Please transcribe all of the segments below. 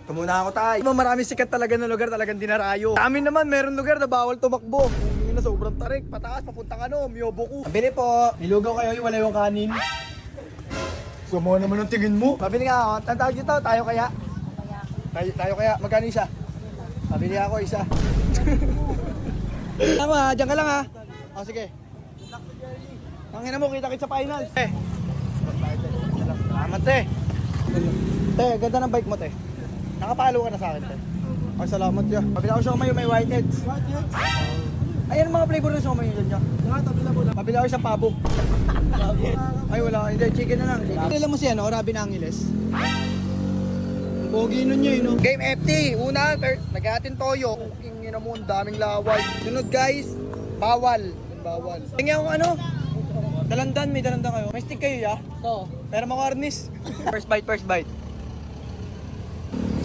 Tumuna ako tayo. Marami sikat talaga na lugar, talagang dinarayo. Sa amin naman, meron lugar na bawal tumakbo. Yung na sobrang tarik, pataas, papuntang Miyoboku. Pabili po. Nilugaw kayo, wala yung kanin. Gumawa naman ng tingin mo. Pabili nga ako. Ang tawag dito, tayo kaya? Tayo kaya. Magkano isa? Pabili ako isa. Tama, dyan ka lang ha. O sige. Tangina mo, kita-kit sa finals. Salamat te. Te, ganda ng bike mo te. Nakapalo ka na sa akin te. Ay, salamat ya. Pabili ako siya may whiteheads. Whiteheads? Ayan mga flavor ng siomay yun dyan. Pabili ako isang pabo. Ay wala, hindi, chicken na lang. Alam mo siya, no? Robin Angeles. Ang pogi nun niya, no? Game FT, una, nag-atin toyo. King yun mo, ang daming laway. Sunod guys, bawal. Bawal. Tingnan ko ano? Dalandan, may dalandan kayo. May stick kayo, ya? Oo. Pero makarnis. First bite.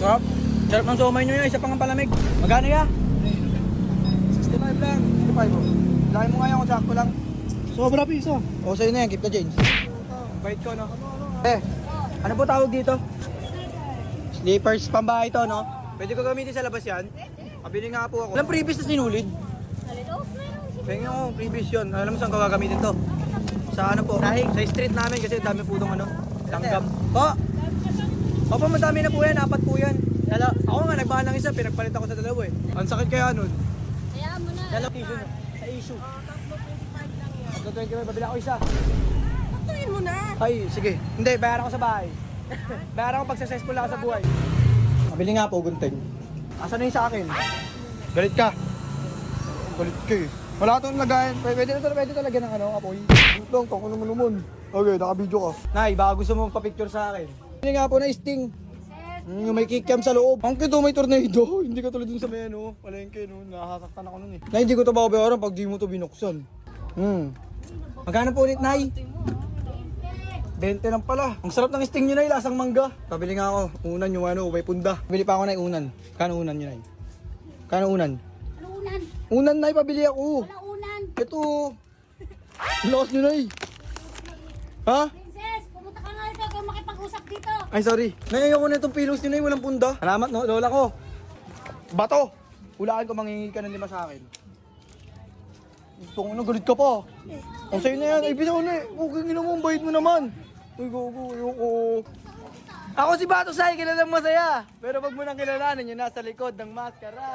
Sarap. Sarap ng somay nyo yun, isa pang ang palamig. Magkano ya? 65 lang. 65 oh. Laki mo nga yung sakto lang. Sobra piso. O sa'yo na yan, keep the change. Bait ko, no? Ano po tawag dito? Slippers, pambahay to, no? Pwede ko gamitin sa labas yan. Pabili nga po ako. Walang previous na sinulid. Pengen ako, previous yun. Alam mo saan ko gagamitin to? Sa ano po? Sa street namin kasi dami po itong ano, langgam. Opo, madami na po yan, 4 po yan. Ako nga, nagbahan ng isa, pinagpalit ako sa dalawa eh. Ang sakit kaya nun. Kaya mo na. Dalawa issue no? Sa issue. Tatlo 25, babila ako isa. Patuin mo na. Ay, sige. Hindi, bayaran ko sa bahay. Bayaran ko pag successful ako sa buhay. Mabili nga po, gunting. Asan na yung sa akin? Galit ka. Galit ka eh. Wala itong lagayan. Pwede talaga ng ano, apoy. Lang, toko naman. Okay, naka-video ka. Nay, baka gusto mo magpa-picture sa akin. Hindi nga po na sting. Yung may kickcam sa loob. Ang kito may tornado. Hindi ka tulad dun sa may ano, palengke no. Nakakasaktan ako nun eh. Nay, hindi ko ito babayaran pag di mo ito binuksan. Magkano po ulit, Nay? 20 lang pala. Ang sarap ng sting nyo, Nay. Lasang mangga. Pabili nga ako. Unan yung ano, may punda. Pabili pa ako, Nay, unan. Kano unan nyo, Nay? Kano unan? Ano unan? Unan, Nay, pabili ako. Wala unan. Ito. Lakas nyo, Nay. Ha? Princess, pumunta ka nga rito kung makipag-usap dito. Ay, sorry. Nay, ayoko na itong pilos nyo, Nay. Walang punda. Salamat, no? Lola ko. Bato. Hulaan ko, manghingi ka ng 5 sa akin. Gusto ko na, galit ka pa. Ang sa'yo na yan. Ay, bisa ko na eh. Okay, ginawa mo, bait mo naman. Uy, go, ayoko. Ako si Bato Sai, kilalang masaya. Pero pag mo nang kilalanin, yun nasa likod ng maskara.